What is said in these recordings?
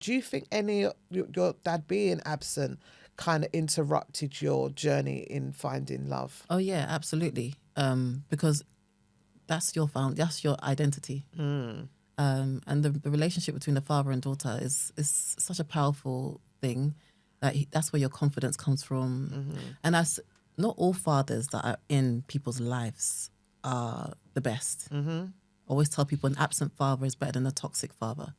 Do you think any your dad being absent kind of interrupted your journey in finding love? Oh yeah, absolutely. Because that's your identity. And the relationship between the father and daughter is such a powerful thing that that's where your confidence comes from. And not all fathers that are in people's lives are the best. I always tell people an absent father is better than a toxic father.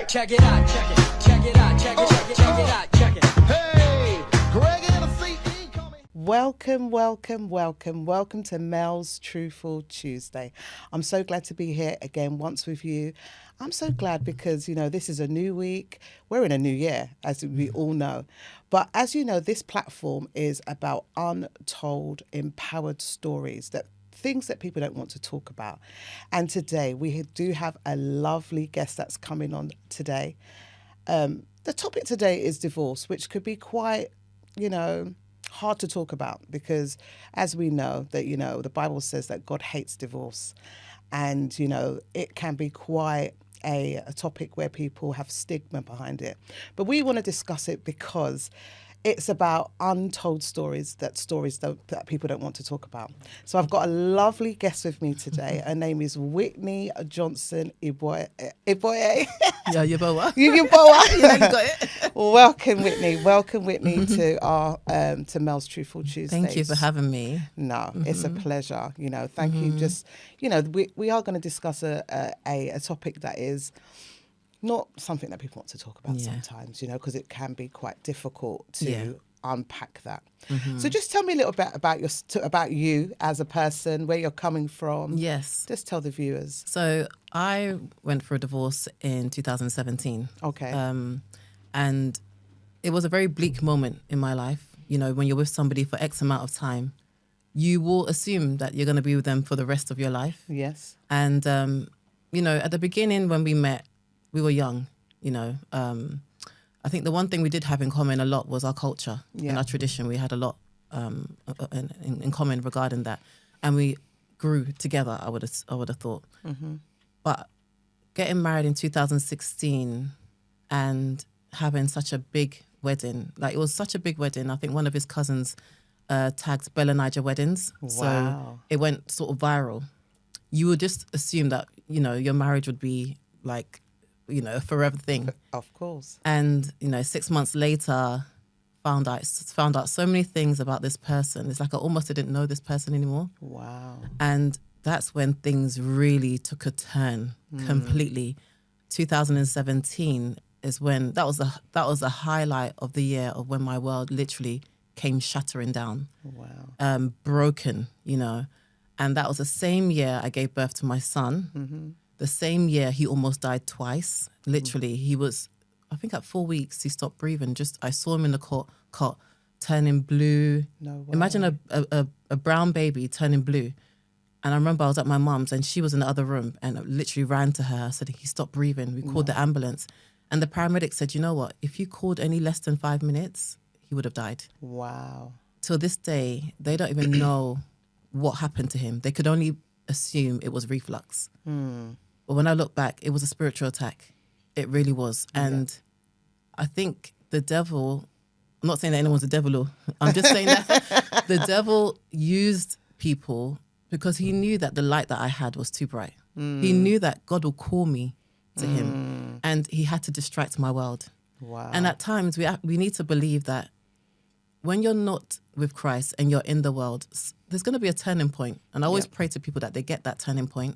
Check it out, check it, check it out, check it, check it, check it out, check it. Hey, Greg and the CE coming. Welcome to Mel's Truthful Tuesday. I'm so glad to be here again once with you. I'm so glad because, this is a new week. We're in a new year, as we all know. But as you know, this platform is about untold, empowered stories, things that people don't want to talk about. And today we do have a lovely guest that's coming on today. The topic today is divorce, which could be quite, hard to talk about because as we know that, the Bible says that God hates divorce. And, it can be quite a topic where people have stigma behind it. But we want to discuss it because it's about untold stories that people don't want to talk about. So I've got a lovely guest with me today. Her name is Whitney Yeboah. Yeah, Yeboah. Yeboah. Yeah, you got it. Welcome, Whitney, to our to Mel's Truthful Tuesdays. Thank you for having me. No, it's a pleasure. Thank you. Just we are going to discuss a topic that is not something that people want to talk about sometimes, because it can be quite difficult to unpack that. So just tell me a little bit about you as a person, where you're coming from. Yes. Just tell the viewers. So I went for a divorce in 2017. Okay. And it was a very bleak moment in my life. When you're with somebody for X amount of time, you will assume that you're going to be with them for the rest of your life. Yes. And, at the beginning when we met, we were young, I think the one thing we did have in common a lot was our culture and our tradition. We had a lot in common regarding that. And we grew together, I would have thought. But getting married in 2016 and having such a big wedding, it was such a big wedding. I think one of his cousins tagged Bella Niger weddings. Wow. So it went sort of viral. You would just assume that, your marriage would be a forever thing. Of course. And 6 months later, found out so many things about this person. It's like I almost didn't know this person anymore. Wow. And that's when things really took a turn completely. 2017 is when that was the highlight of the year of when my world literally came shattering down. Wow. Broken, And that was the same year I gave birth to my son. The same year he almost died twice. Literally, he was, I think at 4 weeks, he stopped breathing. I saw him in the cot turning blue. No way. Imagine a brown baby turning blue. And I remember I was at my mum's and she was in the other room and I literally ran to her. I said, he stopped breathing. We called the ambulance. And the paramedic said, you know what? If you called any less than 5 minutes, he would have died. Wow. Till this day, they don't even know what happened to him. They could only assume it was reflux. But when I look back, it was a spiritual attack. It really was. And I think the devil, I'm not saying that anyone's a devil, I'm just saying that the devil used people because he knew that the light that I had was too bright. He knew that God would call me to him and he had to distract my world. Wow. And at times we need to believe that when you're not with Christ and you're in the world, there's going to be a turning point. And I always pray to people that they get that turning point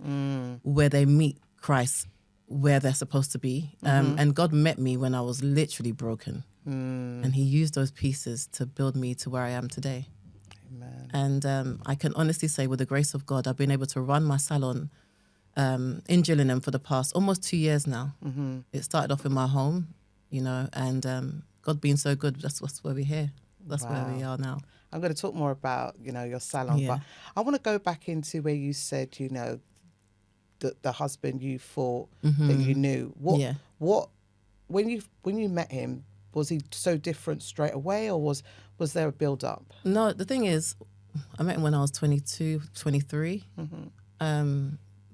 where they meet Christ where they're supposed to be. And God met me when I was literally broken. And he used those pieces to build me to where I am today. Amen. And I can honestly say with the grace of God, I've been able to run my salon in Gillingham for the past almost 2 years now. It started off in my home, and God being so good, that's where we're here. That's where we are now. I'm going to talk more about, your salon, but I want to go back into where you said, the husband you thought that you knew. What when you met him, was he so different straight away, or was there a build up? No, the thing is, I met him when I was 22, 23.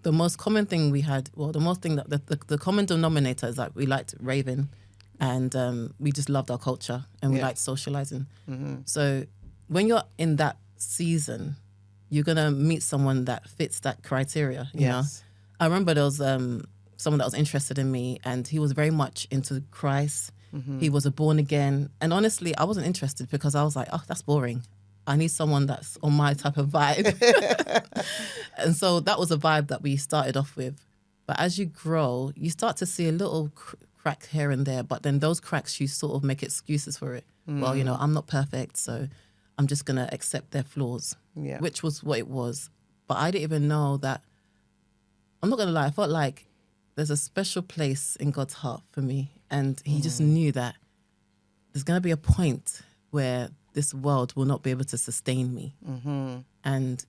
the most common thing we had, well, the most thing that the common denominator is that we liked raving, and we just loved our culture, and we liked socializing. So when you're in that season, you're gonna meet someone that fits that criteria. You know, I remember there was someone that was interested in me, and he was very much into Christ. He was a born again, and honestly, I wasn't interested because I was like, oh, that's boring. I need someone that's on my type of vibe. And so that was a vibe that we started off with. But as you grow, you start to see a little crack here and there, but then those cracks, you sort of make excuses for it. Well, you know, I'm not perfect, so I'm just going to accept their flaws, which was what it was. But I didn't even know that, I'm not going to lie, I felt like there's a special place in God's heart for me. And he just knew that there's going to be a point where this world will not be able to sustain me. And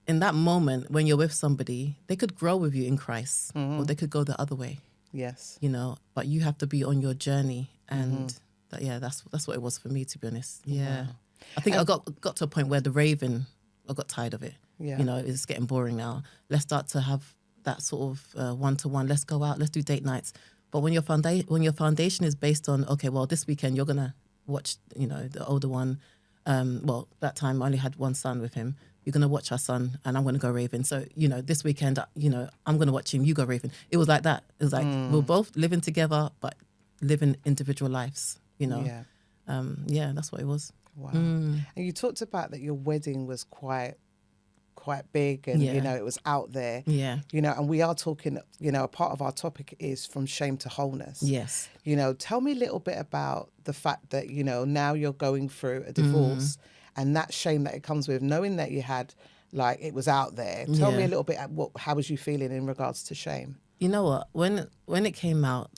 in that moment, when you're with somebody, they could grow with you in Christ, or they could go the other way. Yes. You know, but you have to be on your journey. And that's what it was for me, to be honest. Yeah. Wow. I think I got to a point where the raving, I got tired of it. Yeah. You know, it's getting boring now. Let's start to have that sort of one-to-one. Let's go out. Let's do date nights. But when your foundation is based on, okay, well, this weekend you're gonna watch, you know, the older one. Well, that time I only had one son with him. You're gonna watch our son, and I'm gonna go raving. So, you know, this weekend, you know, I'm gonna watch him. You go raving. It was like that. It was like we're both living together, but living individual lives. You know. Yeah. That's what it was. Wow. And you talked about that your wedding was quite big, and you know, it was out there. Yeah. You know, and we are talking, you know, a part of our topic is from shame to wholeness. Yes. You know, tell me a little bit about the fact that, you know, now you're going through a divorce and that shame that it comes with, knowing that you had, like, it was out there. Tell me a little bit, how was you feeling in regards to shame? You know what, when it came out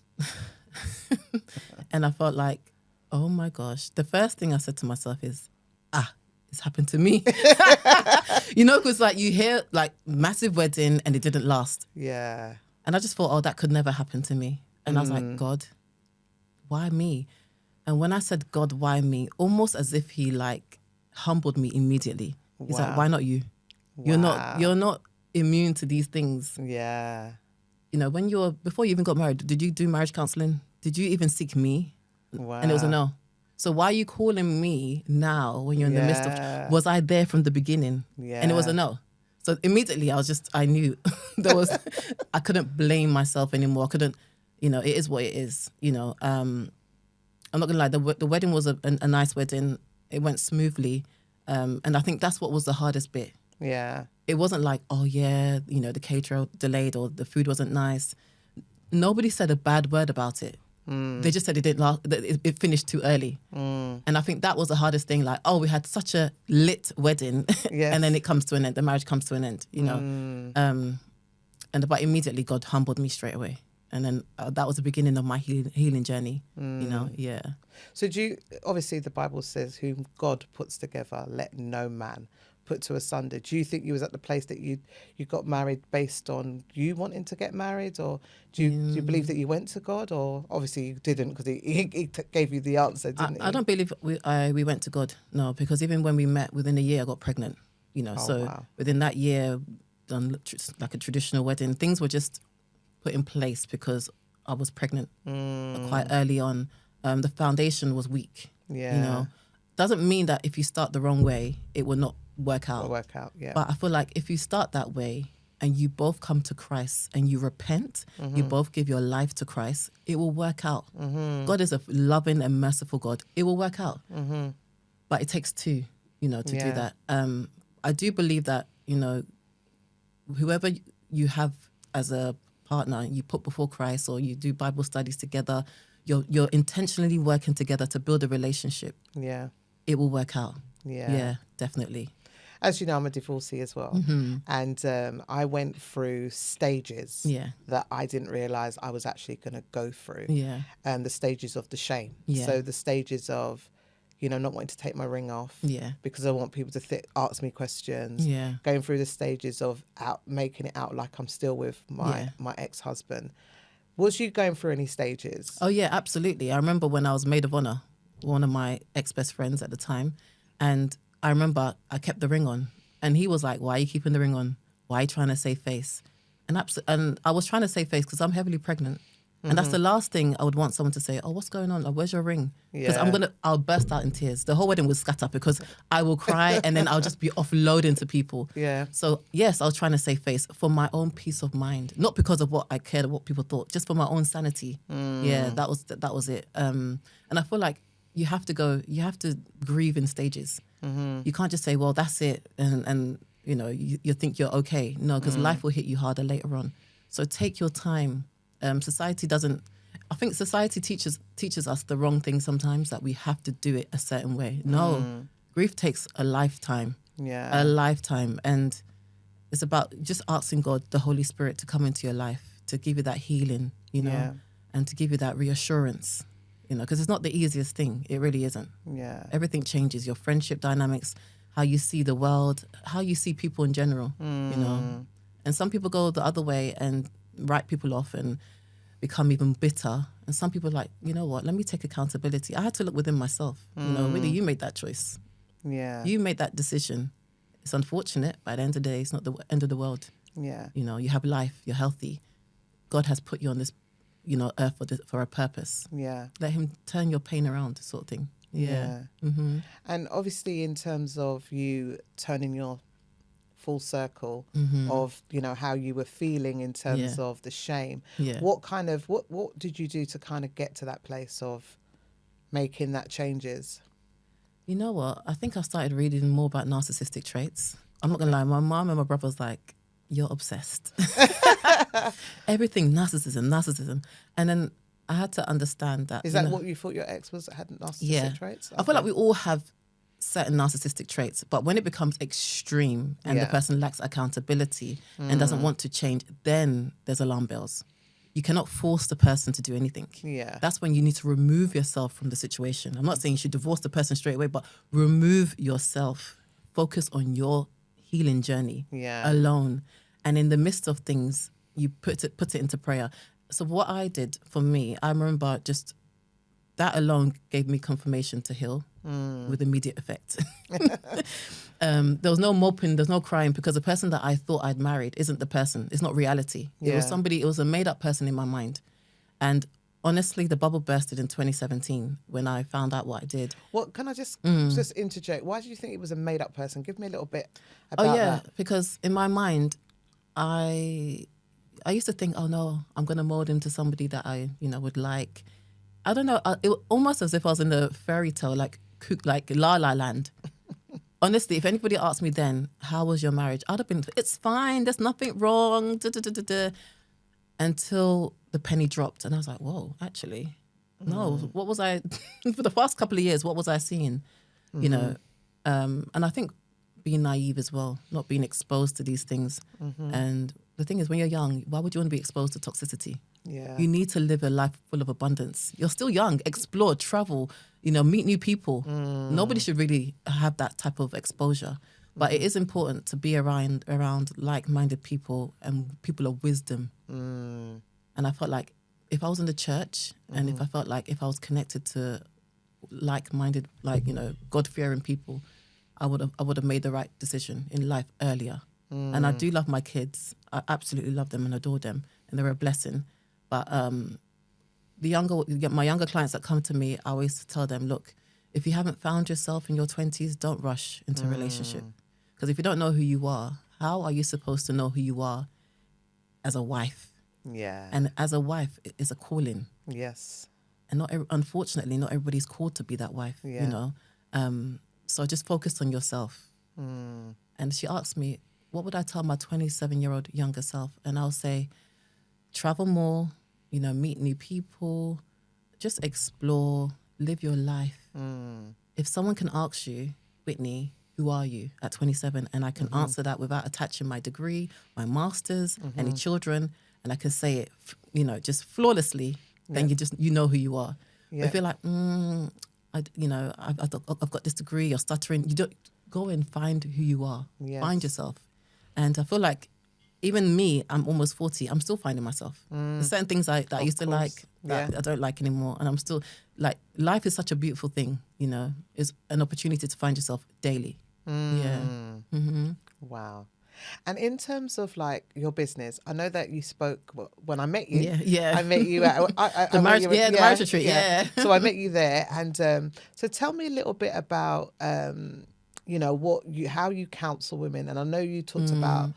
and I felt like, oh my gosh, the first thing I said to myself is, it's happened to me. You know, because like you hear like massive wedding and it didn't last. Yeah. And I just thought, oh, that could never happen to me. And I was like, God, why me? And when I said, God, why me? Almost as if he like humbled me immediately. He's like, why not you? Wow. You're not immune to these things. Yeah. You know, before you even got married, did you do marriage counseling? Did you even seek me? Wow. And it was a no. So why are you calling me now when you're in the midst of, was I there from the beginning? Yeah. And it was a no. So immediately I knew I couldn't blame myself anymore. I couldn't, you know, it is what it is, you know. I'm not gonna lie, the wedding was a nice wedding. It went smoothly. And I think that's what was the hardest bit. Yeah. It wasn't like, oh yeah, you know, the caterer delayed or the food wasn't nice. Nobody said a bad word about it. They just said it didn't last, that it finished too early. And I think that was the hardest thing. Like, oh, we had such a lit wedding, and then it comes to an end. The marriage comes to an end, you know. But immediately God humbled me straight away, and then that was the beginning of my healing journey. You know, yeah. So obviously the Bible says, "Whom God puts together, let no man put to asunder." Do you think you was at the place that you got married based on you wanting to get married, or do you believe that you went to God, or obviously you didn't because he gave you the answer, didn't he? I don't believe we went to God, no, because even when we met, within a year I got pregnant, you know. Within that year, done like a traditional wedding. Things were just put in place because I was pregnant quite early on. The foundation was weak, you know. Doesn't mean that if you start the wrong way, it will not work out. But I feel like if you start that way and you both come to Christ and you repent, you both give your life to Christ, it will work out. God is a loving and merciful God. It will work out. But it takes two, you know, to do that. I do believe that, you know, whoever you have as a partner, you put before Christ, or you do Bible studies together, you're intentionally working together to build a relationship. Yeah. It will work out. Yeah, definitely. As you know, I'm a divorcee as well. And I went through stages that I didn't realise I was actually going to go through. Yeah. And the stages of the shame. Yeah. So the stages of, you know, not wanting to take my ring off. Yeah. Because I want people to ask me questions. Yeah. Going through the stages of making it out like I'm still with my ex-husband. Was you going through any stages? Oh, yeah, absolutely. I remember when I was maid of honour, one of my ex-best friends at the time, and I remember I kept the ring on, and he was like, why are you keeping the ring on? Why are you trying to save face? And I was trying to save face because I'm heavily pregnant. And that's the last thing I would want someone to say, oh, what's going on? Like, where's your ring? Because I'll burst out in tears. The whole wedding was scatter because I will cry and then I'll just be offloading to people. Yeah. So yes, I was trying to save face for my own peace of mind, not because of what I cared or what people thought, just for my own sanity. Yeah, that was it. And I feel like you have to grieve in stages. You can't just say, well, that's it. And you know, you think you're okay. No, because life will hit you harder later on. So take your time. Society teaches us the wrong thing sometimes, that we have to do it a certain way. No, grief takes a lifetime. Yeah. A lifetime. And it's about just asking God, the Holy Spirit, to come into your life, to give you that healing, you know, and to give you that reassurance, you know, because it's not the easiest thing. It really isn't. Yeah. Everything changes, your friendship dynamics, how you see the world, how you see people in general, you know. And some people go the other way and write people off and become even bitter. And some people are like, you know what, let me take accountability. I had to look within myself. You know, really, you made that choice. Yeah. You made that decision. It's unfortunate, but at the end of the day, it's not the end of the world. Yeah. You know, you have life, you're healthy. God has put you on this, you know, earth for a purpose. Yeah. Let him turn your pain around, sort of thing. Yeah. And obviously, in terms of you turning your full circle of, you know, how you were feeling in terms of the shame, what did you do to kind of get to that place of making that changes? You know what? I think I started reading more about narcissistic traits. I'm not gonna lie, my mom and my brother was like, you're obsessed. Everything narcissism. And then I had to understand that. Is that what you thought your ex had narcissistic traits? I feel like we all have certain narcissistic traits, but when it becomes extreme and the person lacks accountability and doesn't want to change, then there's alarm bells. You cannot force the person to do anything. Yeah. That's when you need to remove yourself from the situation. I'm not saying you should divorce the person straight away, but remove yourself. Focus on your healing journey alone. And in the midst of things, you put it into prayer. So what I did for me, I remember just that alone gave me confirmation to heal with immediate effect. There was no moping, there's no crying, because the person that I thought I'd married isn't the person. It's not reality. It was a made up person in my mind. And honestly, the bubble bursted in 2017 when I found out what I did. What, can I just interject? Why do you think it was a made up person? Give me a little bit about that. Because in my mind, I used to think, oh no, I'm going to mold into somebody that I, you know, would like. I don't know. It was almost as if I was in a fairy tale, like La La Land. Honestly, if anybody asked me then, how was your marriage? I'd have been, it's fine. There's nothing wrong. Until the penny dropped. And I was like, whoa, actually, no. What was I, for the past couple of years, what was I seeing? You know, and I think being naive as well, not being exposed to these things. And the thing is, when you're young, why would you want to be exposed to toxicity? Yeah. You need to live a life full of abundance. You're still young. Explore, travel, you know, meet new people. Nobody should really have that type of exposure. But it is important to be around like-minded people and people of wisdom. And I felt like if I was in the church and if I was connected to like-minded, like, you know, God-fearing people, I would have made the right decision in life earlier. And I do love my kids. I absolutely love them and adore them, and they're a blessing. But my younger clients that come to me, I always tell them, look, if you haven't found yourself in your 20s, don't rush into a relationship. Because if you don't know who you are, how are you supposed to know who you are as a wife? Yeah. And as a wife, it is a calling. Yes. And unfortunately, not everybody's called to be that wife, you know. So just focus on yourself. And she asked me, what would I tell my 27-year-old younger self? And I'll say, travel more, you know, meet new people, just explore, live your life. If someone can ask you, Whitney, who are you at 27? And I can answer that without attaching my degree, my master's, any children, and I can say it, you know, just flawlessly, then you know who you are. But if you're like, I've got this degree, you're stuttering, you don't go and find who you are. Find yourself. And I feel like even me, I'm almost 40, I'm still finding myself. There's certain things that I used to like that I don't like anymore. And I'm still like, life is such a beautiful thing, you know, it's an opportunity to find yourself daily. Wow. And in terms of like your business, I know that you spoke when I met you. Yeah. I met you at The marriage retreat. Yeah. So I met you there, and so tell me a little bit about how you counsel women. And I know you talked about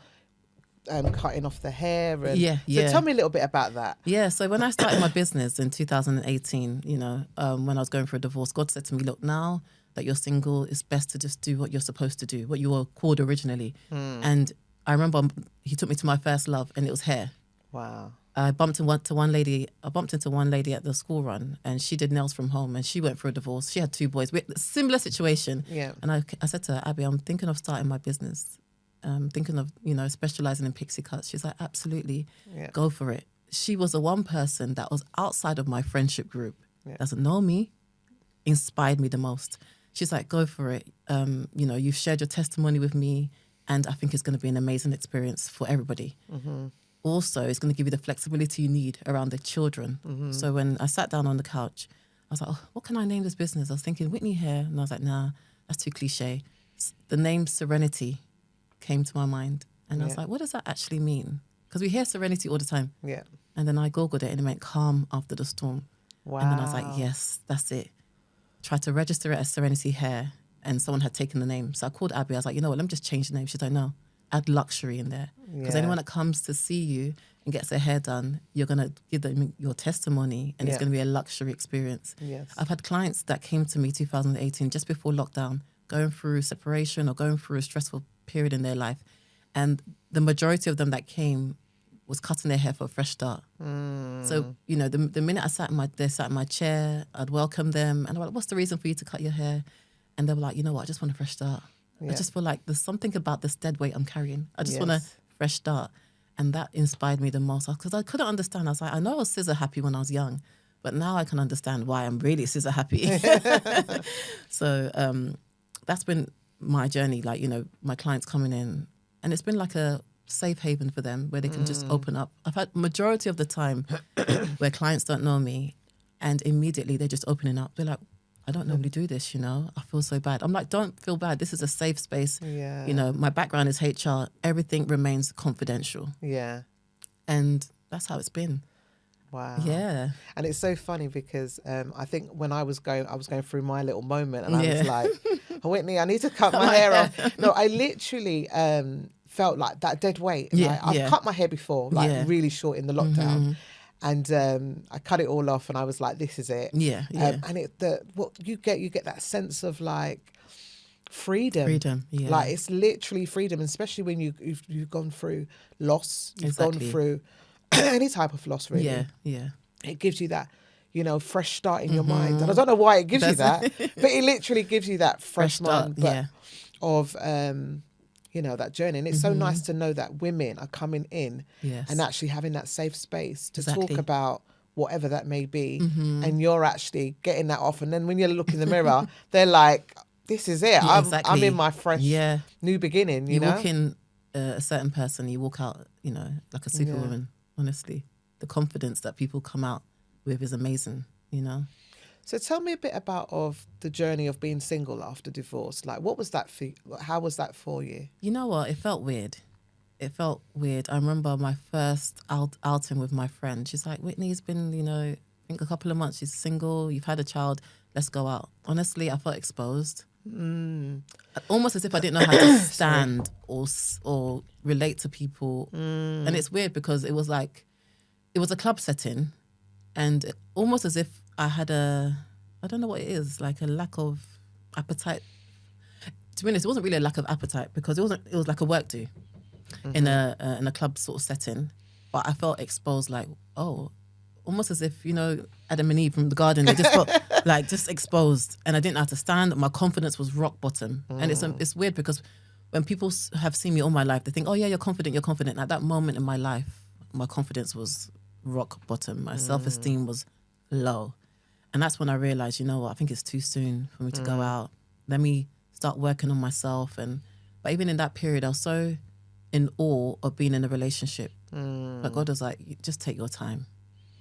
cutting off the hair, and so tell me a little bit about that. Yeah, so when I started my business in 2018, when I was going for a divorce, God said to me, look, now that you're single, it's best to just do what you're supposed to do, what you were called originally. And I remember he took me to my first love, and it was hair. Wow. I bumped into one lady at the school run, and she did nails from home, and she went for a divorce. She had 2 boys. Similar situation. Yeah. And I said to her, Abby, I'm thinking of starting my business. Thinking of, specializing in pixie cuts. She's like, absolutely, go for it. She was the one person that was outside of my friendship group, doesn't know me, inspired me the most. She's like, go for it. You've shared your testimony with me, and I think it's going to be an amazing experience for everybody. Also, it's going to give you the flexibility you need around the children. So when I sat down on the couch, I was like, oh, what can I name this business? I was thinking Whitney Hair, and I was like, nah, that's too cliche. The name Serenity came to my mind, and I was like, what does that actually mean? Because we hear serenity all the time. Yeah. And then I googled it, and it meant calm after the storm. Wow. And then I was like, yes, that's it. Tried to register it as Serenity Hair, and someone had taken the name. So I called Abby. I was like, you know what, let me just change the name. She's like, no, add luxury in there. Because anyone that comes to see you and gets their hair done, you're going to give them your testimony, and it's going to be a luxury experience. Yes. I've had clients that came to me 2018, just before lockdown, going through separation or going through a stressful period in their life, and the majority of them that came was cutting their hair for a fresh start. So the minute I sat in my chair, I'd welcome them, and I'm like, what's the reason for you to cut your hair? And they were like, you know what, I just want a fresh start. I just feel like there's something about this dead weight I'm carrying. I just want a fresh start. And that inspired me the most, because I couldn't understand. I was like, I know I was scissor happy when I was young, but now I can understand why I'm really scissor happy. So that's been my journey, like, my clients coming in, and it's been like a safe haven for them where they can just open up. I've had majority of the time where clients don't know me, and immediately they're just opening up. They're like, I don't normally do this, I feel so bad. I'm like, don't feel bad. This is a safe space. Yeah. My background is HR. Everything remains confidential. Yeah. And that's how it's been. Wow. Yeah. And it's so funny because I think when I was going through my little moment, and I was like, oh, Whitney, I need to cut my hair off. No, I literally felt like that dead weight. Yeah. Like, I've cut my hair before, like really short in the lockdown. And I cut it all off, and I was like, this is it. Yeah. And what you get that sense of like freedom. Yeah. Like, it's literally freedom, especially when you've gone through loss. You've gone through any type of loss, really. Yeah. It gives you that, fresh start in your mind. And I don't know why it gives you that, but it literally gives you that fresh mind of that journey. And it's so nice to know that women are coming in and actually having that safe space to talk about whatever that may be. And you're actually getting that off. And then when you look in the mirror, they're like, this is it. I'm in my fresh new beginning, you walk in a certain person, you walk out, like a superwoman, honestly. The confidence that people come out with is amazing, So tell me a bit about the journey of being single after divorce. Like, what was that how was that for you? You know what? It felt weird. I remember my first outing with my friend. She's like, Whitney's been, I think a couple of months. She's single. You've had a child. Let's go out. Honestly, I felt exposed. Almost as if I didn't know how to stand or relate to people. And it's weird because it was a club setting, and almost as if I had I don't know what it is, like a lack of appetite. To be honest, it wasn't really a lack of appetite because it was like a work do in a club sort of setting. But I felt exposed, like, almost as if, Adam and Eve from the garden, they just felt like just exposed, and I didn't know how to stand. My confidence was rock bottom. And it's weird because when people have seen me all my life, they think, oh yeah, you're confident. And at that moment in my life, my confidence was rock bottom. My self-esteem was low. And that's when I realized, I think it's too soon for me to go out. Let me start working on myself. But even in that period, I was so in awe of being in a relationship. But God was like, just take your time.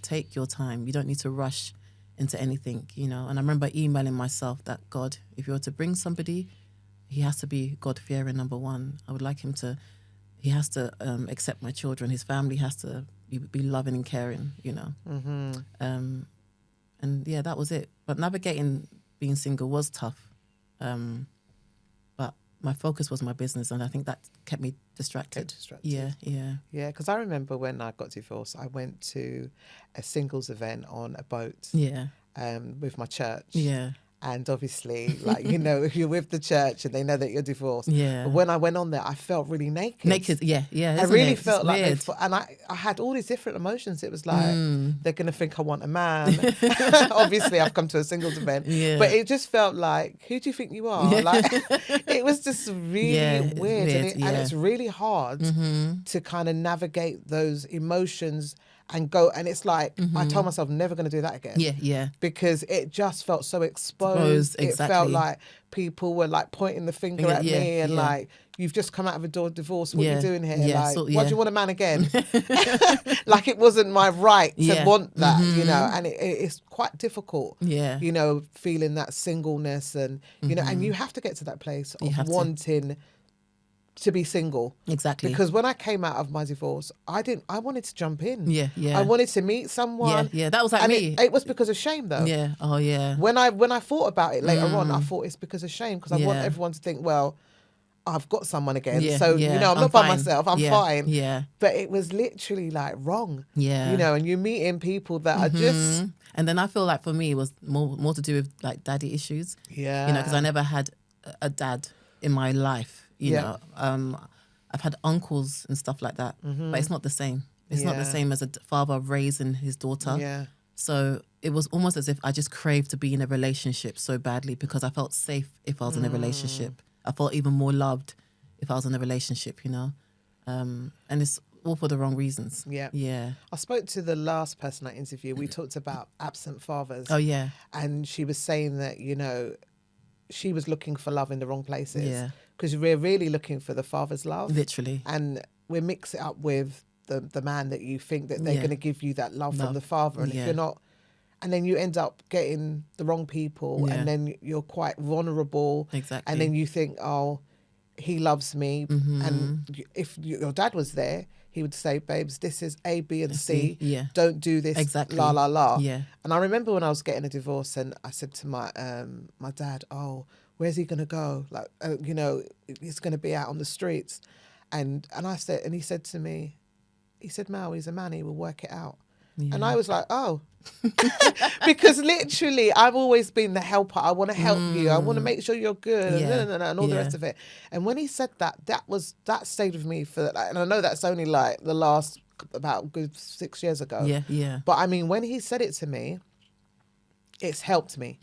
Take your time. You don't need to rush into anything, And I remember emailing myself that, God, if you were to bring somebody, he has to be God-fearing, number one. I would like him to he has to accept my children. His family has to be loving and caring, and yeah, that was it. But navigating being single was tough. But my focus was my business, and I think that kept me distracted. Yeah. Yeah, because I remember when I got divorced, I went to a singles event on a boat Yeah. with my church. Yeah. And obviously, like, if you're with the church and they know that you're divorced. Yeah. But when I went on there, I felt really naked. Naked, yeah. I isn't really it? felt It's like, weird. and I had all these different emotions. It was like, they're going to think I want a man. Obviously, I've come to a singles event. Yeah. But it just felt like, who do you think you are? Like, it was just really it's weird. And it's really hard to kind of navigate those emotions and go. And it's like, I told myself, never going to do that again. Yeah. Because it just felt so exposed. It Exactly. felt like people were like pointing the finger at me and like, you've just come out of a divorce. What are you doing here? Yeah, Like, so- why do yeah. you want a man again? Like, it wasn't my right to Yeah. want that, and it's quite difficult, Yeah. feeling that singleness and, and you have to get to that place You have of to. wanting to be single. Exactly. Because when I came out of my divorce, I wanted to jump in. Yeah. I wanted to meet someone. Yeah. That was like And me. it was because of shame though. Yeah. Oh, yeah. When I thought about it later on, I thought it's because of shame, because I want Yeah. everyone to think, well, I've got someone again. Yeah, So, yeah, I'm I'm not by fine. myself. I'm Yeah, fine. yeah. But it was literally like wrong. Yeah. And you're meeting people that are just, And then I feel like for me, it was more to do with like daddy issues. Yeah. Because I never had a dad in my life. Yeah. I've had uncles and stuff like that, but it's not the same. It's not the Yeah. same as a father raising his daughter. yeah. So it was almost as if I just craved to be in a relationship so badly because I felt safe if I was in a relationship. I felt even more loved if I was in a relationship, and it's all for the wrong reasons. Yeah. Yeah. I spoke to the last person I interviewed. We talked about absent fathers. Oh, yeah. And she was saying that, she was looking for love in the wrong places. Yeah. Because we're really looking for the father's love. Literally. And we mix it up with the man that you think that they're Yeah. going to give you that love from the father. And Yeah. if you're not, and then you end up getting the wrong people, Yeah. and then you're quite vulnerable. Exactly. And then you think, oh, he loves me. Mm-hmm. And if your dad was there, he would say, babes, this is A, B, and C. Yeah. Don't do this. Exactly. La, la, la. Yeah. And I remember when I was getting a divorce and I said to my my dad, oh, where's he going to go? Like, he's going to be out on the streets. And I said, and he said to me, he said, Mal, he's a man, he will work it out. Yeah. And I was like, oh, because literally I've always been the helper. I want to help you. I want to make sure you're good Yeah. and all the Yeah. rest of it. And when he said that stayed with me for, and I know that's only like the last about good 6 years ago. Yeah. Yeah. But I mean, when he said it to me, it's helped me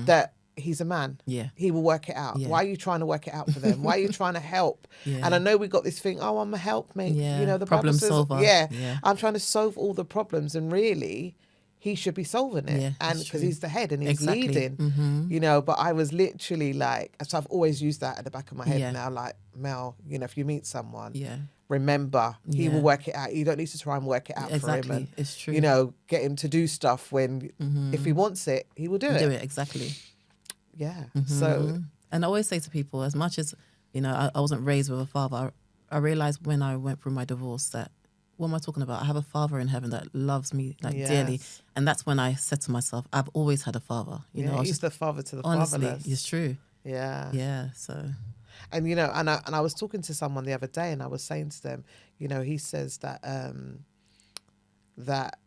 that he's a man. Yeah. He will work it out. Yeah. Why are you trying to work it out for them? Why are you trying to help? Yeah. And I know we got this thing, oh, I'm a helpmate. Yeah. The Problem Bible says, solver. Yeah, Yeah. I'm trying to solve all the problems, and really he should be solving it. Yeah, And that's because true. he's the head and he's Exactly. leading, but I was literally like, so I've always used that at the back of my head Yeah. now, like, Mel, if you meet someone, Yeah. remember, he Yeah. will work it out. You don't need to try and work it out Exactly. for him. And, It's true. get him to do stuff when, if he wants it, he will do it. Do it. Exactly. Yeah. So, And I always say to people, as much as, I wasn't raised with a father, I realized when I went through my divorce that, what am I talking about? I have a father in heaven that loves me dearly. Yes. And that's when I said to myself, I've always had a father. I was he's just, the father to the honestly, fatherless. it's true. Yeah. Yeah. So, And and I was talking to someone the other day, and I was saying to them, he says that that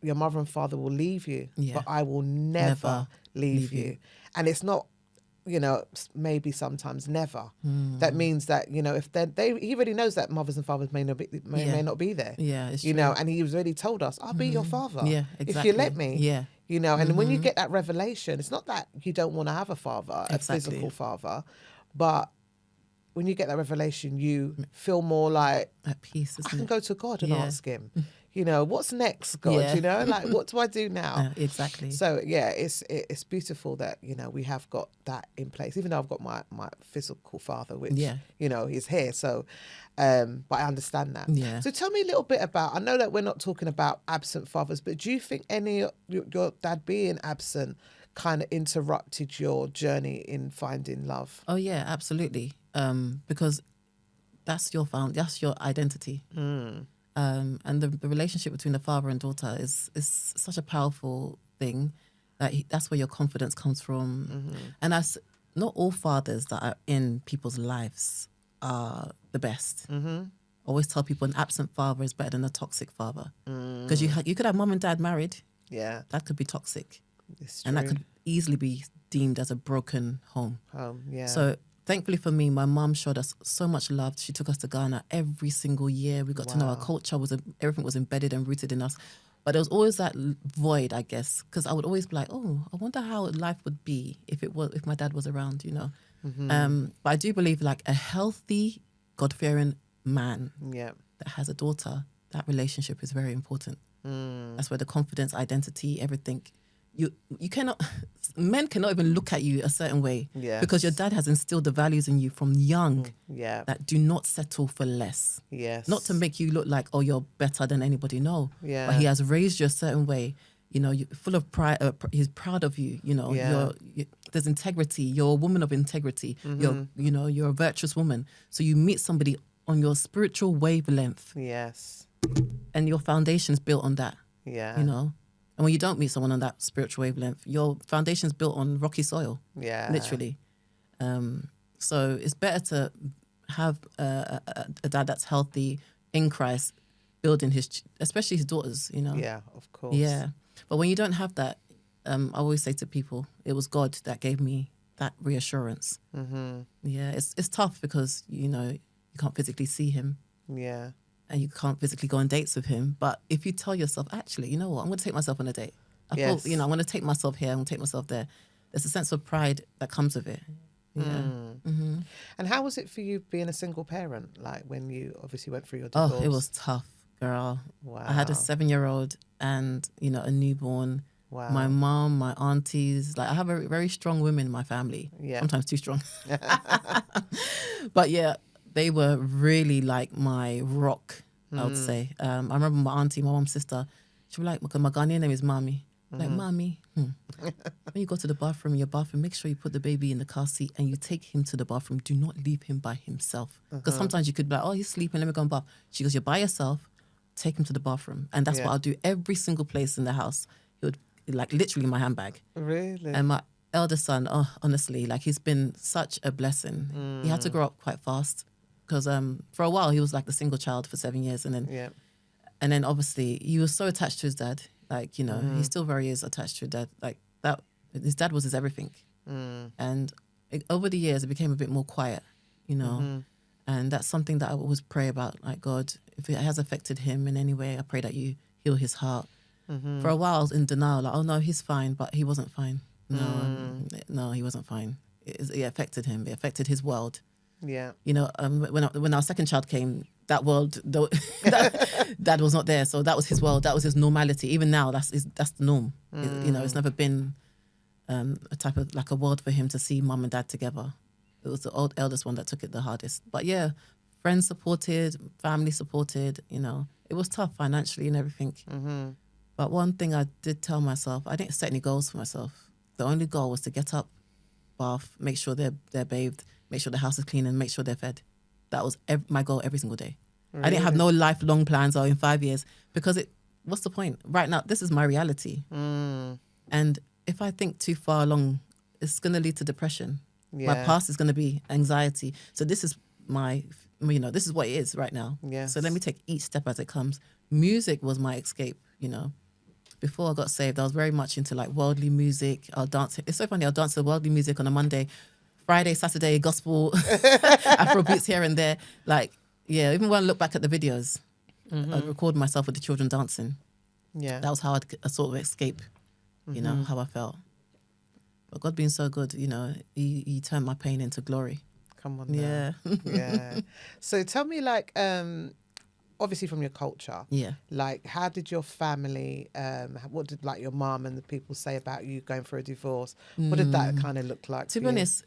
your mother and father will leave you, Yeah. but I will never leave you. And it's not, maybe sometimes never. That means that if he already knows that mothers and fathers may not be there. yeah, it's true. And he's already told us, I'll be your father. Yeah, If exactly. you let me. Yeah. And when you get that revelation, it's not that you don't want to have a father, a Exactly. physical father, but when you get that revelation, you feel more like, At peace, I isn't can it? go to God and Yeah. ask him, what's next, God? Yeah. Like, what do I do now? Exactly. So yeah, it's beautiful that we have got that in place. Even though I've got my physical father, which Yeah. he's here. So, but I understand that. Yeah. So tell me a little bit about. I know that we're not talking about absent fathers, but do you think any your dad being absent kind of interrupted your journey in finding love? Oh yeah, absolutely. Because that's your identity. And the relationship between the father and daughter is such a powerful thing that that's where your confidence comes from. And not all fathers that are in people's lives are the best. I always tell people an absent father is better than a toxic father, because you could have mom and dad married. Yeah, That could be toxic, it's and that true. could easily be deemed as a broken home. Yeah. So thankfully for me, my mom showed us so much love. She took us to Ghana every single year. We got to know our culture. Everything was embedded and rooted in us. But there was always that void, I guess, because I would always be like, oh, I wonder how life would be if my dad was around, you know. But I do believe like a healthy, God-fearing man that has a daughter, that relationship is very important. That's where the confidence, identity, everything. You cannot, men cannot even look at you a certain way because your dad has instilled the values in you from young that do not settle for less. Not to make you look like, oh, you're better than anybody. No. But he has raised you a certain way. You know, you're full of pride. He's proud of you. You know, there's integrity. You're a woman of integrity. You're a virtuous woman. So you meet somebody on your spiritual wavelength. And your foundation's built on that. You know. And when you don't meet someone on that spiritual wavelength, your foundation's built on rocky soil. Literally. So it's better to have a dad that's healthy in Christ, building especially his daughters, you know. Yeah, of course. Yeah. But when you don't have that, I always say to people, it was God that gave me that reassurance. Yeah, it's tough because, you know, you can't physically see him. And you can't physically go on dates with him. But if you tell yourself, actually, you know what, I'm going to take myself on a date. I thought, you know, I'm going to take myself here, I'm going to take myself there. There's a sense of pride that comes with it. Yeah. And how was it for you being a single parent? Like when you obviously went through your divorce? Oh, it was tough, girl. Wow. I had a 7-year-old and, you know, a newborn. Wow. My mom, my aunties, like I have very, very strong women in my family. Sometimes too strong. But yeah, they were really like my rock, I would say. I remember my auntie, my mom's sister, she was like, my Ghanaian name is Mami. Like, Mami, when you go to the bathroom, make sure you put the baby in the car seat and you take him to the bathroom. Do not leave him by himself. Because sometimes you could be like, oh, he's sleeping, let me go and bath. She goes, you're by yourself, take him to the bathroom. And that's what I'll do every single place in the house. He would, like, literally my handbag. Really? And my eldest son, oh, honestly, like, he's been such a blessing. He had to grow up quite fast. Because for a while he was like the single child for 7 years, and then obviously he was so attached to his dad, like, you know, he still very is attached to his dad, like that. His dad was his everything, and over the years it became a bit more quiet, you know, and that's something that I always pray about. Like, God, if it has affected him in any way, I pray that you heal his heart. For a while I was in denial, like, oh no, he's fine, but he wasn't fine. No, he wasn't fine. It affected him. It affected his world. Yeah. You know, when our second child came, that world, dad was not there. So that was his world. That was his normality. Even now, that's the norm. You know, it's never been a type of, like, a world for him to see mum and dad together. It was the eldest one that took it the hardest. But yeah, friends supported, family supported, you know. It was tough financially and everything. But one thing I did tell myself, I didn't set any goals for myself. The only goal was to get up, bath, make sure they're bathed, make sure the house is clean, and make sure they're fed. That was my goal every single day. Really? I didn't have no lifelong plans or in 5 years, because what's the point? Right now, this is my reality. And if I think too far along, it's going to lead to depression. My past is going to be anxiety. So this is this is what it is right now. So let me take each step as it comes. Music was my escape, you know. Before I got saved, I was very much into, like, worldly music. I'll dance. It's so funny. I'll dance to worldly music on a Monday. Friday, Saturday, gospel, Afro beats here and there. Like, yeah, even when I look back at the videos, I'd record myself with the children dancing. That was how I'd sort of escape, you know, how I felt. But God being so good, you know, he turned my pain into glory. Come on now. Yeah. So tell me, like, obviously from your culture, like, how did your family, what did, like, your mom and the people say about you going for a divorce? What did that kind of look like? To be honest,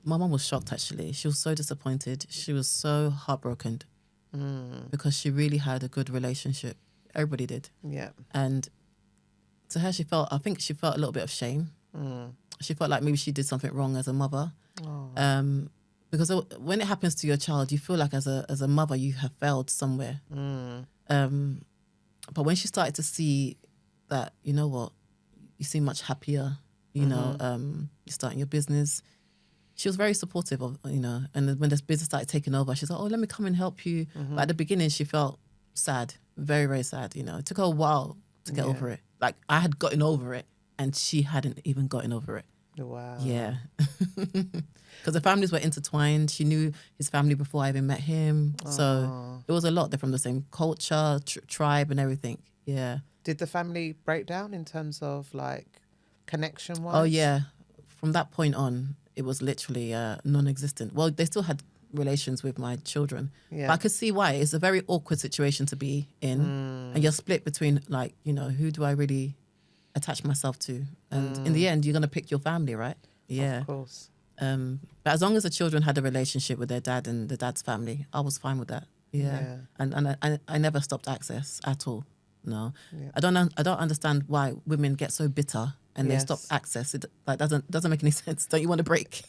my mom was shocked, actually. She was so disappointed. She was so heartbroken because she really had a good relationship. Everybody did. And to her, I think she felt a little bit of shame. She felt like maybe she did something wrong as a mother. Because when it happens to your child, you feel like as a mother, you have failed somewhere. But when she started to see that, you know what, you seem much happier, you know, you're starting your business. She was very supportive of, you know, and then when this business started taking over, she's like, oh, let me come and help you. But at the beginning, she felt sad, very, very sad, you know. It took her a while to get over it. Like, I had gotten over it, and she hadn't even gotten over it. Wow. Yeah. Because the families were intertwined. She knew his family before I even met him. So it was a lot. They're from the same culture, tribe and everything. Yeah. Did the family break down in terms of like connection-wise? Oh, yeah. From that point on, it was literally non-existent. Well, they still had relations with my children. Yeah. But I could see why. It's a very awkward situation to be in. And you're split between, like, you know, who do I really attach myself to? And in the end, you're going to pick your family, right? Yeah. Of course. But as long as the children had a relationship with their dad and the dad's family, I was fine with that. Yeah. And I never stopped access at all. No. Yeah. I don't understand why women get so bitter and they stop access. It like doesn't make any sense. Don't you want to break?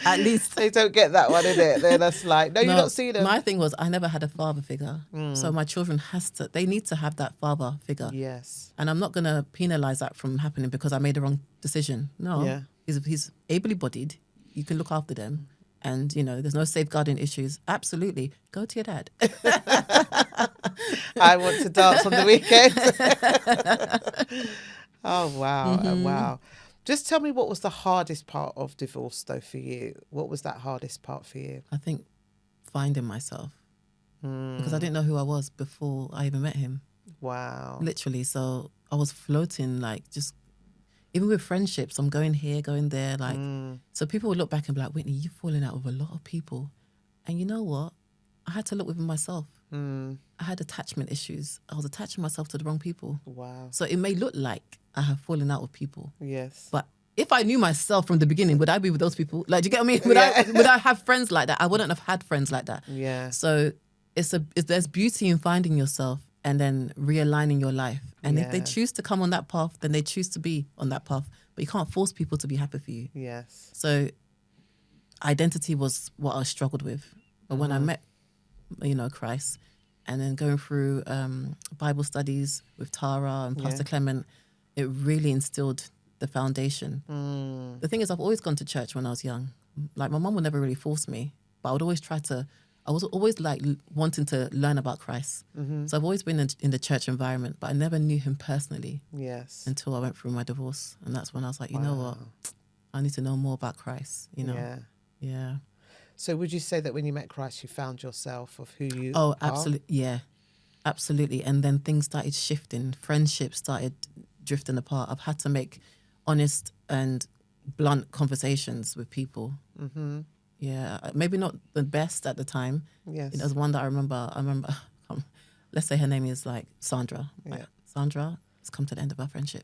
At least They don't get that one, innit? They're just like, no, you don't see them. My thing was I never had a father figure. So my children they need to have that father figure. Yes. And I'm not gonna penalize that from happening because I made the wrong decision. No. Yeah. He's ably bodied. You can look after them. And, you know, there's no safeguarding issues. Absolutely. Go to your dad. I want to dance on the weekend. Oh, wow. Oh, wow. Just tell me, what was the hardest part of divorce, though, for you? What was that hardest part for you? I think finding myself. Because I didn't know who I was before I even met him. Wow. Literally. So I was floating, like, just... Even with friendships, I'm going here, going there. Like, so people would look back and be like, Whitney, you've fallen out with a lot of people. And you know what? I had to look within myself. I had attachment issues. I was attaching myself to the wrong people. Wow. So it may look like I have fallen out with people. Yes. But if I knew myself from the beginning, would I be with those people? Like, do you get what I mean? Would I have friends like that? I wouldn't have had friends like that. Yeah. So there's beauty in finding yourself and then realigning your life. And if they choose to come on that path, then they choose to be on that path. But you can't force people to be happy for you. Yes. So identity was what I struggled with. But when I met, you know, Christ, and then going through Bible studies with Tara and Pastor Clement, it really instilled the foundation. The thing is, I've always gone to church when I was young. Like, my mum would never really force me, but I would always I was always like wanting to learn about Christ. So I've always been in the church environment, but I never knew him personally. Yes. Until I went through my divorce. And that's when I was like, you know what? I need to know more about Christ, you know? Yeah. So would you say that when you met Christ, you found yourself of who you are? are? Absolutely. Yeah, absolutely. And then things started shifting. Friendships started drifting apart. I've had to make honest and blunt conversations with people. Yeah, maybe not the best at the time. Yes. There's one that I remember, let's say her name is like Sandra. Yeah. Like, Sandra, it's come to the end of our friendship.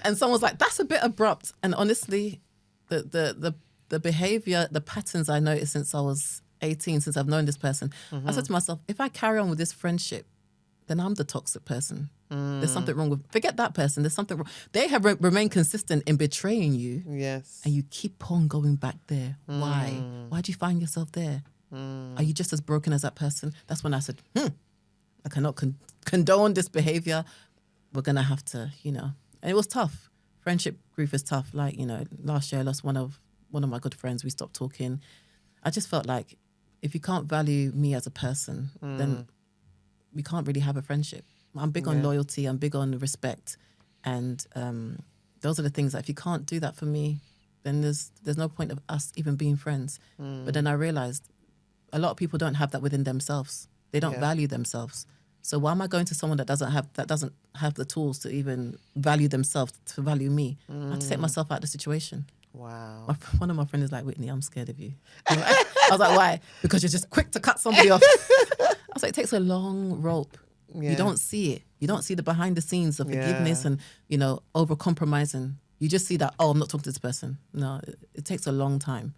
And someone's like, that's a bit abrupt. And honestly, the behavior, the patterns I noticed since I was 18, since I've known this person, I said to myself, if I carry on with this friendship, then I'm the toxic person. There's something wrong with... Forget that person. There's something wrong. They have remained consistent in betraying you. Yes. And you keep on going back there. Why? Why do you find yourself there? Are you just as broken as that person? That's when I said, I cannot condone this behavior. We're going to have to, you know... And it was tough. Friendship grief is tough. Like, you know, last year I lost one of my good friends. We stopped talking. I just felt like if you can't value me as a person, then we can't really have a friendship. I'm big on loyalty. I'm big on respect. And those are the things that if you can't do that for me, then there's no point of us even being friends. But then I realized a lot of people don't have that within themselves. They don't value themselves. So why am I going to someone that doesn't have the tools to even value themselves, to value me? I have to take myself out of the situation. Wow. One of my friends is like, Whitney, I'm scared of you. I was like, why? Because you're just quick to cut somebody off. I was like, it takes a long rope. Yeah. You don't see it. You don't see the behind the scenes of forgiveness and, you know, over compromising. You just see that, I'm not talking to this person. No, it takes a long time.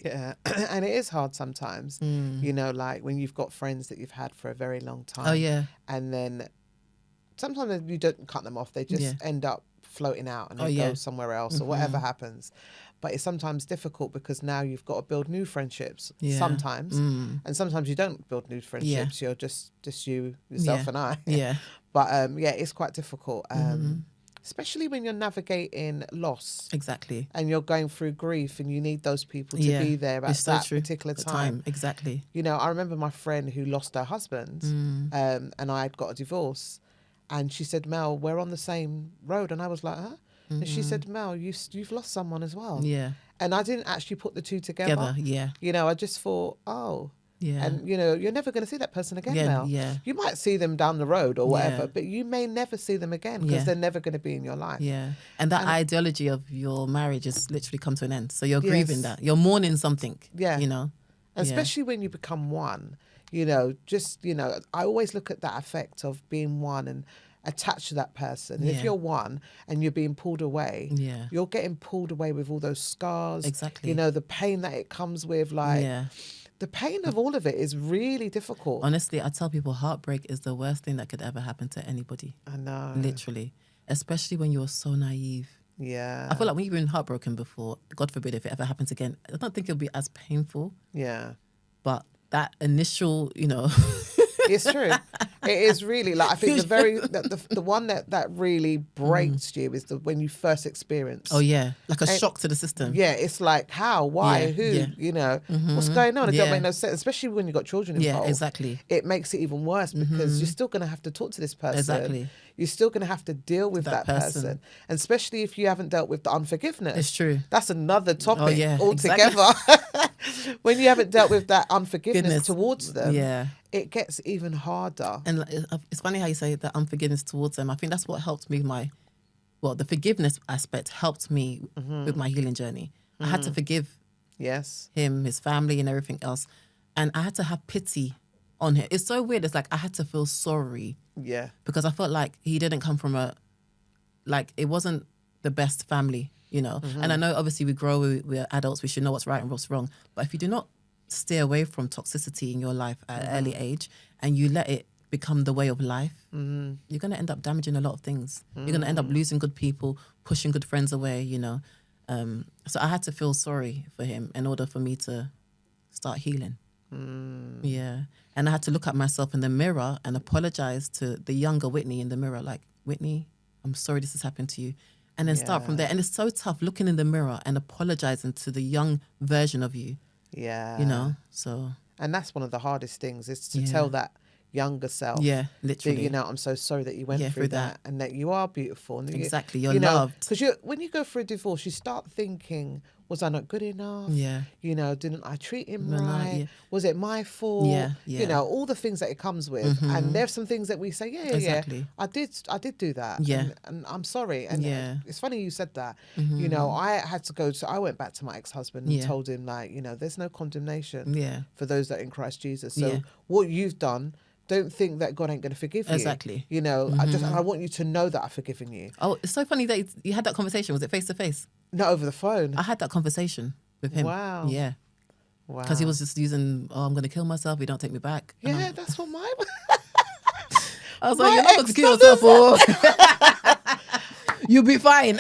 Yeah. And it is hard sometimes, you know, like when you've got friends that you've had for a very long time. Oh, yeah. And then sometimes you don't cut them off. They just end up floating out and they go somewhere else or whatever happens. but it's sometimes difficult because now you've got to build new friendships Yeah. sometimes, and sometimes you don't build new friendships. You're just you, yourself, Yeah. and I. Yeah. But it's quite difficult, especially when you're navigating loss Exactly. and you're going through grief, and you need those people to Yeah. be there at It's so that true. particular The time. Exactly. You know, I remember my friend who lost her husband, and I had got a divorce, and she said, "Mel, we're on the same road," and I was like, "Huh?" And she said, "Mel, you've lost someone as well." Yeah. And I didn't actually put the two together. Yeah. You know, I just thought, oh. Yeah. And, you know, you're never going to see that person again, Yeah, Mel. yeah. You might see them down the road or whatever, Yeah. but you may never see them again because Yeah. they're never going to be in your life. Yeah. And that ideology of your marriage has literally come to an end. So you're grieving that. You're mourning something. Yeah. You know? And Yeah. especially when you become one, you know, just, you know, I always look at that effect of being one and attached to that person. And if Yeah. you're one and you're being pulled away, Yeah. you're getting pulled away with all those scars. Exactly. You know, the pain that it comes with, like, Yeah. the pain of all of it is really difficult. Honestly, I tell people heartbreak is the worst thing that could ever happen to anybody. I know. Literally. Especially when you're so naive. Yeah. I feel like when you've been heartbroken before, God forbid if it ever happens again, I don't think it'll be as painful. Yeah. But that initial, you know, It's true. It is really, like, I think the one that really breaks you is when you first experience. oh yeah, like a And- shock to the system. Yeah, it's like how, why, Yeah, who, yeah. you know, what's going on? It don't Yeah. make no sense, especially when you've got children involved. Yeah, exactly. It makes it even worse because you're still going to have to talk to this person. Exactly. You're still going to have to deal with that That person. person. And especially if you haven't dealt with the unforgiveness. It's true. That's another topic yeah, altogether. When you haven't dealt with that unforgiveness Goodness. towards them, Yeah. it gets even harder. And it's funny how you say that unforgiveness towards them. I think that's what helped me. The forgiveness aspect helped me with my healing journey. I had to forgive Yes. him, his family, and everything else, and I had to have pity on him. It's so weird. It's like I had to feel sorry Yeah. because I felt like he didn't come from it wasn't the best family, you know. And I know obviously we grow, we're adults, we should know what's right and what's wrong. But if you do not stay away from toxicity in your life at an early age and you let it become the way of life, you're going to end up damaging a lot of things. You're going to end up losing good people, pushing good friends away, you know. So I had to feel sorry for him in order for me to start healing. Yeah. And I had to look at myself in the mirror and apologize to the younger Whitney in the mirror, like, Whitney, I'm sorry this has happened to you. And then start from there. And it's so tough looking in the mirror and apologizing to the young version of you, Yeah. you know? So, And that's one of the hardest things is to Yeah. tell that younger self. yeah, That, literally. you know, I'm so sorry that you went Yeah, through through that, and that you are beautiful. And Exactly, you're loved. Because when you go through a divorce, you start thinking, was I not good enough? Yeah. You know, didn't I treat him No, no, right? yeah. Was it my fault? Yeah, yeah. You know, all the things that it comes with. And there's some things that we say, yeah, Exactly. I did do that. Yeah. And I'm sorry. And Yeah. it's funny you said that. You know, I went back to my ex-husband and Yeah. told him, like, you know, there's no condemnation Yeah. for those that are in Christ Jesus. So Yeah. what you've done, don't think that God ain't going to forgive you. Exactly. You know, I want you to know that I've forgiven you. Oh, it's so funny that you had that conversation. Was it face to face? Not over the phone. I had that conversation with him. Wow. Yeah. Wow. Because he was just using, I'm going to kill myself. You don't take me back. And Yeah, that's what my... I was My like, you're not going to ex kill does yourself. You'll be fine.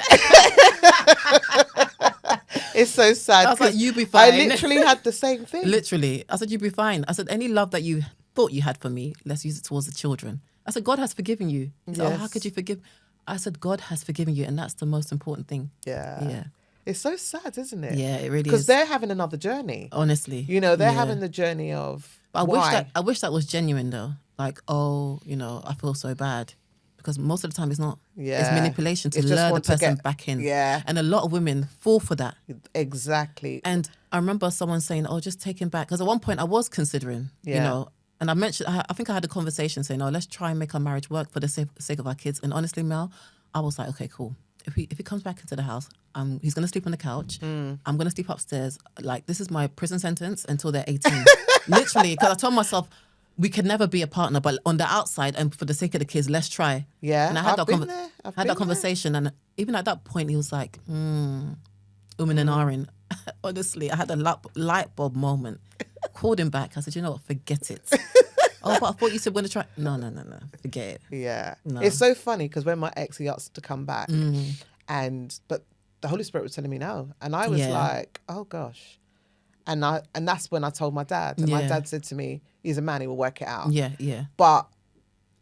It's so sad. I was like, 'cause you be I fine. literally had the same thing. Literally. I said, you'll be fine. I said, any love that you thought you had for me, let's use it towards the children. I said, God has forgiven you. He said, how Yes. could you forgive? I said, God has forgiven you. And that's the most important thing. Yeah. Yeah. It's so sad, isn't it? Yeah, it really Because is. they're having another journey. Honestly. You know, they're Yeah. having the journey of But why. I wish that was genuine though. Like, oh, you know, I feel so bad. Because most of the time it's not. It's Yeah. manipulation to It's just lure the want to person get- back in. Yeah. And a lot of women fall for that. Exactly. And I remember someone saying, oh, just take him back. Because at one point I was considering, you Yeah. know, and I mentioned, I think I had a conversation saying, oh, let's try and make our marriage work for the sake of our kids. And honestly, Mel, I was like, okay, cool. If he comes back into the house, he's going to sleep on the couch. I'm going to sleep upstairs. Like, this is my prison sentence until they're 18. Literally, because I told myself, we can never be a partner, but on the outside and for the sake of the kids, let's try. Yeah, And I had I've been there. I've had been that conversation. And even at that point, he was like, and ahhing. Honestly, I had a light bulb moment. Called him back. I said, you know what, forget it. Oh, but I thought you said we're going to try. No, forget it. Yeah. No. It's so funny because when my ex, he asked to come back, but the Holy Spirit was telling me no. And I was Yeah. like, oh gosh. And that's when I told my dad. And my Yeah. dad said to me, he's a man, he will work it out. Yeah, yeah. But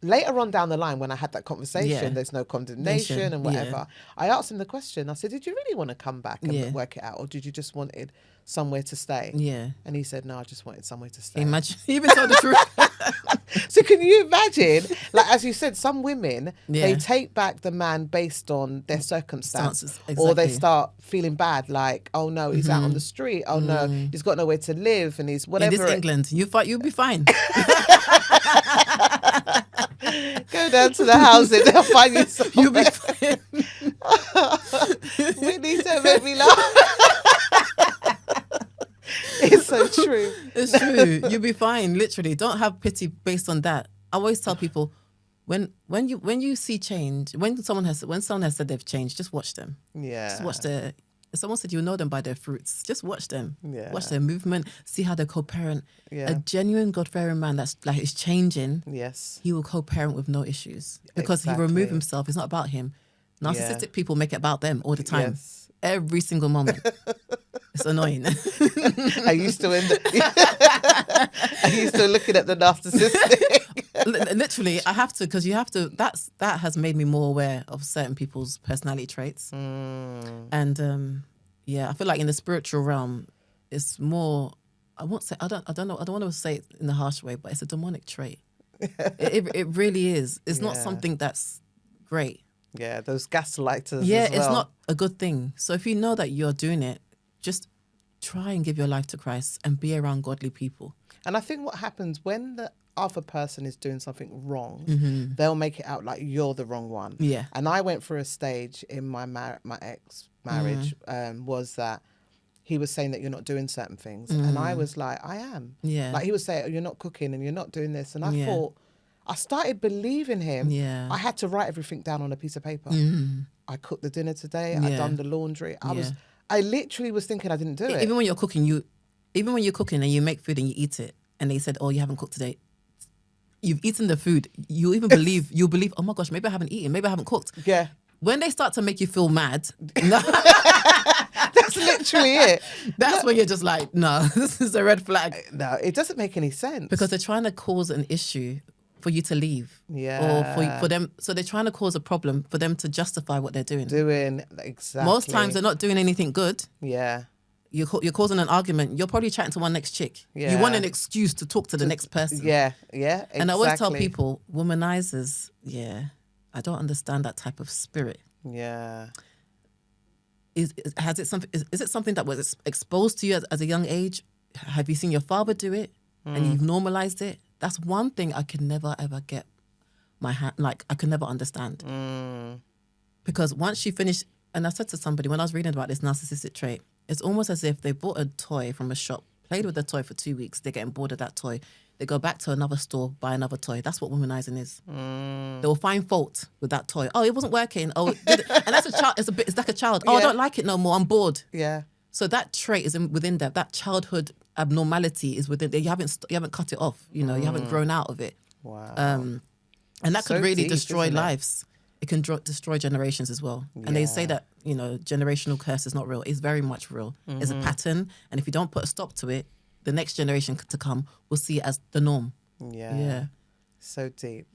later on down the line, when I had that conversation, Yeah. there's no condemnation and whatever. Yeah. I asked him the question. I said, did you really want to come back and Yeah. work it out? Or did you just wanted somewhere to stay? Yeah. And he said, no, I just wanted somewhere to stay. Imagine, he even told the truth. So can you imagine, like, as you said, some women, Yeah. they take back the man based on their circumstances. Circumstances, Or they exactly. start feeling bad, like, oh no, he's out on the street. Oh no, he's got nowhere to live and he's In whatever. this England, you'll be fine. Go down to the housing, they'll find you somewhere. You'll be fine. Whitney, don't make me laugh. It's so true. It's true. You'll be fine. Literally, don't have pity based on that. I always tell people, when you see change, when someone has said they've changed, just watch them. Yeah. Just watch their. If someone said you'll know them by their fruits, just watch them. Yeah. Watch their movement. See how they co-parent. Yeah. A genuine God-fearing man that's like is changing. Yes. He will co-parent with no issues because he Exactly. removed himself. It's not about him. Narcissistic people make it about them all the time. Yes. Every single moment. It's annoying. Are you still in the? Are you still looking at the narcissistic? Literally, I have to, because you have to. That has made me more aware of certain people's personality traits. And yeah, I feel like in the spiritual realm, it's more. I won't say. I don't know. I don't want to say it in a harsh way, but it's a demonic trait. it really is. It's not Yeah. something that's great. Yeah, those gaslighters. Yeah, as well. it's not a good thing. So if you know that you're doing it, just try and give your life to Christ and be around godly people. And I think what happens when the other person is doing something wrong, they'll make it out like you're the wrong one. Yeah. And I went through a stage in my ex marriage was that he was saying that you're not doing certain things, and I was like, I am. Yeah. Like he would say, oh, you're not cooking and you're not doing this, and I Yeah. thought. I started believing him. Yeah. I had to write everything down on a piece of paper. I cooked the dinner today. I Yeah. done the laundry. Yeah. I literally was thinking I didn't do it. Even when you're cooking, and you make food and you eat it, and they said, "Oh, you haven't cooked today." You've eaten the food. You'll believe. Oh my gosh, maybe I haven't eaten. Maybe I haven't cooked. Yeah. When they start to make you feel mad, no, That's literally it. that's when you're just like, no, this is a red flag, No, it doesn't make any sense. because they're trying to cause an issue for you to leave. Yeah. Or for them. So they're trying to cause a problem for them to justify what they're doing. Doing exactly. Most times they're not doing anything good. Yeah. You're causing an argument. You're probably chatting to one next chick. Yeah. You want an excuse to talk to the next person. Yeah. Yeah. Exactly. And I always tell people, womanizers, yeah, I don't understand that type of spirit. Yeah. Is it something that was exposed to you as a young age? Have you seen your father do it and you've normalized it? That's one thing I could never ever get my hand, like I could never understand. Because once you finish, and I said to somebody when I was reading about this narcissistic trait, it's almost as if they bought a toy from a shop, played with the toy for 2 weeks, they're getting bored of that toy. They go back to another store, buy another toy. That's what womanizing is. They will find fault with that toy. Oh, it wasn't working. Oh, and that's a child. It's like a child. Oh, I Yeah. don't like it no more. I'm bored. Yeah. So that trait is within them. That childhood abnormality is within there. You haven't cut it off. You know, you haven't grown out of it. Wow. And that So could really deep, destroy isn't it? lives. It can destroy generations as well. And they say Yeah. that, you know, generational curse is not real. It's very much real. It's a pattern. And if you don't put a stop to it, the next generation to come will see it as the norm. Yeah. Yeah. So deep.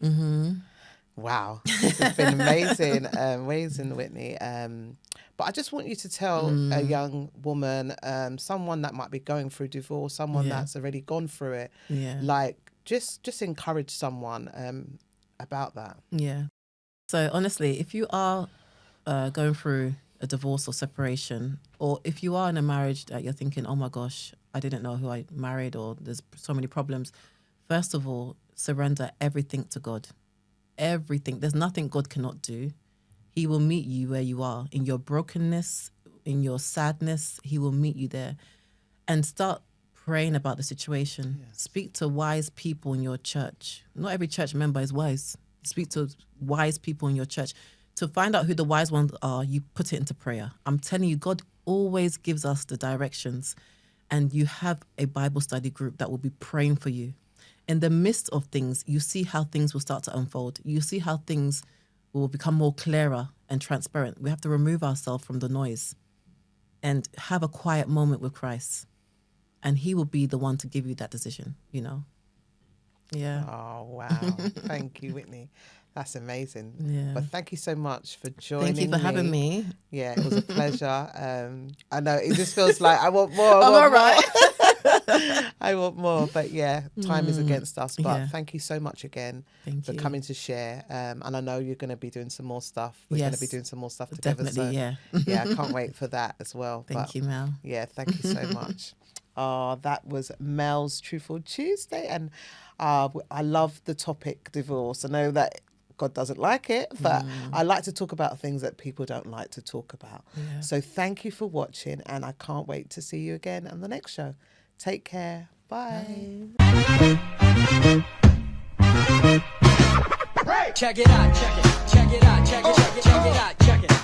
Wow. It's been amazing. Amazing, Whitney. But I just want you to tell a young woman, someone that might be going through divorce, someone Yeah. that's already gone through it, Yeah. like just encourage someone about that. Yeah. So honestly, if you are going through a divorce or separation, or if you are in a marriage that you're thinking, oh my gosh, I didn't know who I married, or there's so many problems, first of all, surrender everything to God. Everything. There's nothing God cannot do. He will meet you where you are, in your brokenness, in your sadness. He will meet you there. And start praying about the situation. Yes. Speak to wise people in your church. Not every church member is wise. Speak to wise people in your church. To find out who the wise ones are, you put it into prayer. I'm telling you, God always gives us the directions. And you have a Bible study group that will be praying for you. In the midst of things, you see how things will start to unfold. You see how things will become more clearer and transparent. We have to remove ourselves from the noise and have a quiet moment with Christ. And he will be the one to give you that decision, you know? Yeah. Oh, wow. Thank you, Whitney. That's amazing. Yeah. But thank you so much for joining me. Thank you for having me. Yeah, it was a pleasure. I know it just feels like I want more. I'm all right. I want more. But yeah, time is against us. But Yeah. thank you so much again Thank for you. coming to share. And I know you're going to be doing some more stuff. We're going to be Yes. doing some more stuff together. Definitely, so, yeah. yeah, I can't wait for that as well. Thank you, Mel. Yeah, thank you so much. That was Mel's Truthful Tuesday. And I love the topic divorce. I know that God doesn't like it, but I like to talk about things that people don't like to talk about. Yeah. So thank you for watching, and I can't wait to see you again on the next show. Take care. Bye. Check it out, check it out, check it out, check it out, check it out.